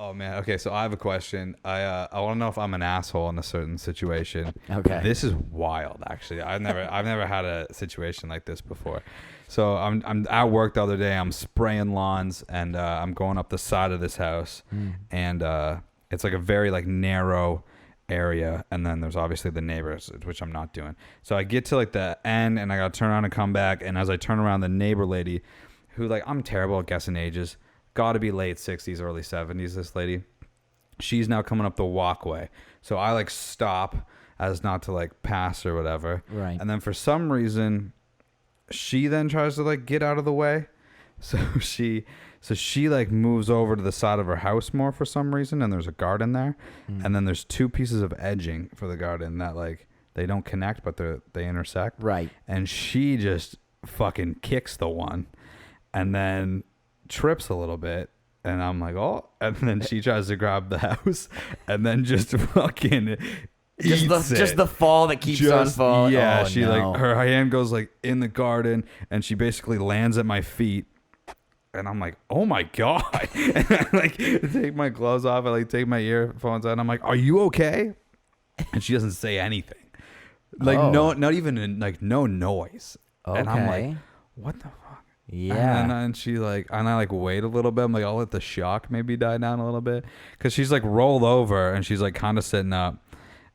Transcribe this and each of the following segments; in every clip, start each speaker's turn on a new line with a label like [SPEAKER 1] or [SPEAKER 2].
[SPEAKER 1] Oh man. Okay, so I have a question. I want to know if I'm an asshole in a certain situation.
[SPEAKER 2] Okay.
[SPEAKER 1] This is wild, actually. I've never had a situation like this before. So I'm at work the other day. I'm spraying lawns, and I'm going up the side of this house, and it's like a very like narrow area, and then there's obviously the neighbors, which I'm not doing. So I get to like the end, and I gotta turn around and come back. And as I turn around, the neighbor lady, who like I'm terrible at guessing ages. Got to be late 60s, early 70s, this lady. She's now coming up the walkway. So I like stop as not to like pass or whatever.
[SPEAKER 2] Right.
[SPEAKER 1] And then for some reason, she then tries to like get out of the way. So she like moves over to the side of her house more for some reason. And there's a garden there. And then there's two pieces of edging for the garden that like they don't connect, but they intersect.
[SPEAKER 2] Right.
[SPEAKER 1] And she just fucking kicks the one. And then trips a little bit, and I'm like, oh, and then she tries to grab the house, and then just fucking
[SPEAKER 2] just the fall that keeps on falling.
[SPEAKER 1] Yeah,
[SPEAKER 2] oh,
[SPEAKER 1] she
[SPEAKER 2] no.
[SPEAKER 1] like her hand goes like in the garden, and she basically lands at my feet, and I'm like, oh my god, and I like take my gloves off, I like take my earphones out, and I'm like, are you okay? And she doesn't say anything, like no, not even like no noise.
[SPEAKER 2] Okay.
[SPEAKER 1] And I'm like, what the fuck?
[SPEAKER 2] Yeah.
[SPEAKER 1] And she like, and I like wait a little bit. I'm like, I'll let the shock maybe die down a little bit. Cause she's like rolled over and she's like kind of sitting up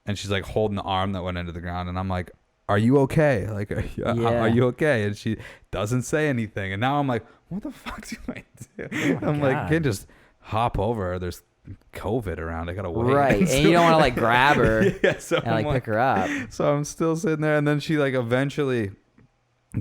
[SPEAKER 1] and she's like holding the arm that went into the ground. And I'm like, are you okay? Like, are you okay? And she doesn't say anything. And now I'm like, what the fuck do I do?
[SPEAKER 2] Oh
[SPEAKER 1] I'm
[SPEAKER 2] God.
[SPEAKER 1] like, can't just hop over. There's COVID around. I gotta wait.
[SPEAKER 2] Right. And you don't want to like grab her
[SPEAKER 1] yeah, so
[SPEAKER 2] and like
[SPEAKER 1] I'm
[SPEAKER 2] pick her up.
[SPEAKER 1] So I'm still sitting there. And then she like eventually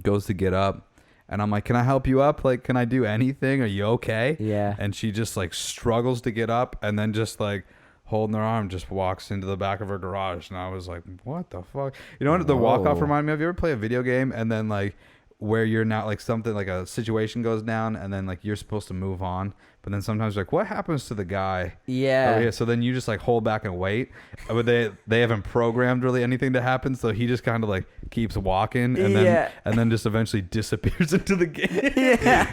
[SPEAKER 1] goes to get up. And I'm like, can I help you up? Like, can I do anything? Are you okay?
[SPEAKER 2] Yeah.
[SPEAKER 1] And she just like struggles to get up and then just like holding her arm just walks into the back of her garage. And I was like, what the fuck? You know what the walk off reminded me of? You ever play a video game and then like where you're not like something like a situation goes down and then like you're supposed to move on. But then sometimes like, what happens to the guy?
[SPEAKER 2] Yeah.
[SPEAKER 1] Over here? So then you just like hold back and wait. But they haven't programmed really anything to happen. So he just kind of like keeps walking and then just eventually disappears into the game.
[SPEAKER 2] Yeah.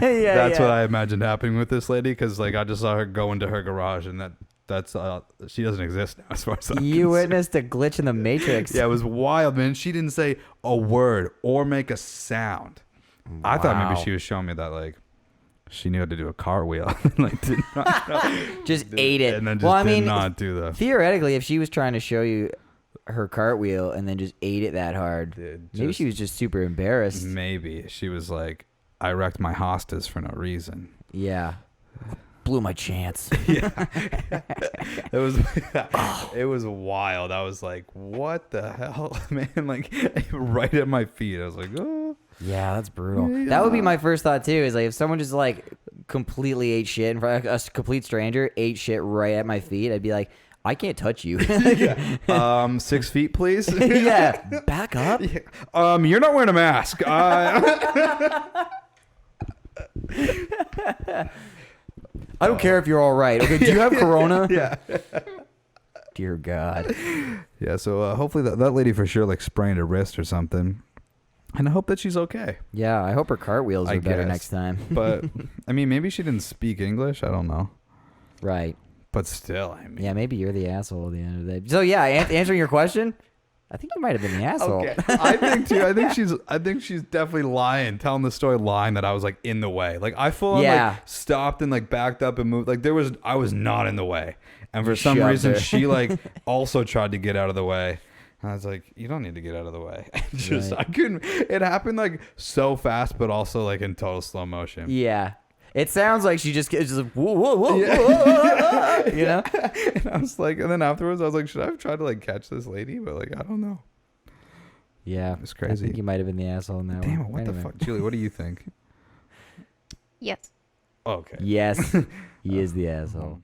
[SPEAKER 1] That's what I imagined happening with this lady. Cause like I just saw her go into her garage and that's she doesn't exist now as far as I'm
[SPEAKER 2] You
[SPEAKER 1] concerned.
[SPEAKER 2] witnessed a glitch in the Matrix.
[SPEAKER 1] Yeah, it was wild, man. She didn't say a word or make a sound.
[SPEAKER 2] Wow.
[SPEAKER 1] I thought maybe she was showing me that like she knew how to do a cartwheel. Like did not
[SPEAKER 2] just ate it.
[SPEAKER 1] And then just did not do that.
[SPEAKER 2] Theoretically, if she was trying to show you her cartwheel and then just ate it that hard, maybe she was just super embarrassed.
[SPEAKER 1] Maybe she was like, I wrecked my hostas for no reason.
[SPEAKER 2] Yeah. Blew my chance.
[SPEAKER 1] Yeah. It was wild. I was like, what the hell, man? Like right at my feet. I was like, oh.
[SPEAKER 2] Yeah, that's brutal.
[SPEAKER 1] Yeah.
[SPEAKER 2] That would be my first thought too. Is like if someone just like completely ate shit in front of a complete stranger, ate shit right at my feet, I'd be like, I can't touch you.
[SPEAKER 1] 6 feet, please.
[SPEAKER 2] Yeah, back up.
[SPEAKER 1] Yeah. You're not wearing a mask.
[SPEAKER 2] I don't care if you're all right. Okay, do you have corona?
[SPEAKER 1] Yeah.
[SPEAKER 2] Dear God.
[SPEAKER 1] Yeah. So hopefully that lady for sure like sprained her wrist or something. And I hope that she's okay.
[SPEAKER 2] Yeah, I hope her cartwheels are better next time.
[SPEAKER 1] But, I mean, maybe she didn't speak English. I don't know.
[SPEAKER 2] Right.
[SPEAKER 1] But still, I mean.
[SPEAKER 2] Yeah, maybe you're the asshole at the end of the day. So, yeah, answering your question, I think you might have been the asshole.
[SPEAKER 1] Okay. I think, too. I think she's definitely lying, telling the story lying that I was, like, in the way. Like, I full like, stopped and, like, backed up and moved. Like, I was not in the way. And for some reason, she, like, also tried to get out of the way. I was like, you don't need to get out of the way. Just right. I couldn't. It happened like so fast, but also like in total slow motion.
[SPEAKER 2] Yeah, it sounds like she just gets like, whoa, whoa, whoa, yeah. Whoa, you know.
[SPEAKER 1] And I was like, and then afterwards, I was like, should I have tried to like catch this lady? But like, I don't know.
[SPEAKER 2] Yeah,
[SPEAKER 1] it's crazy.
[SPEAKER 2] I think you might have been the asshole in that one.
[SPEAKER 1] Damn it! What the fuck, Julie? What do you think?
[SPEAKER 3] Yes.
[SPEAKER 1] Okay.
[SPEAKER 2] Yes, he is the asshole.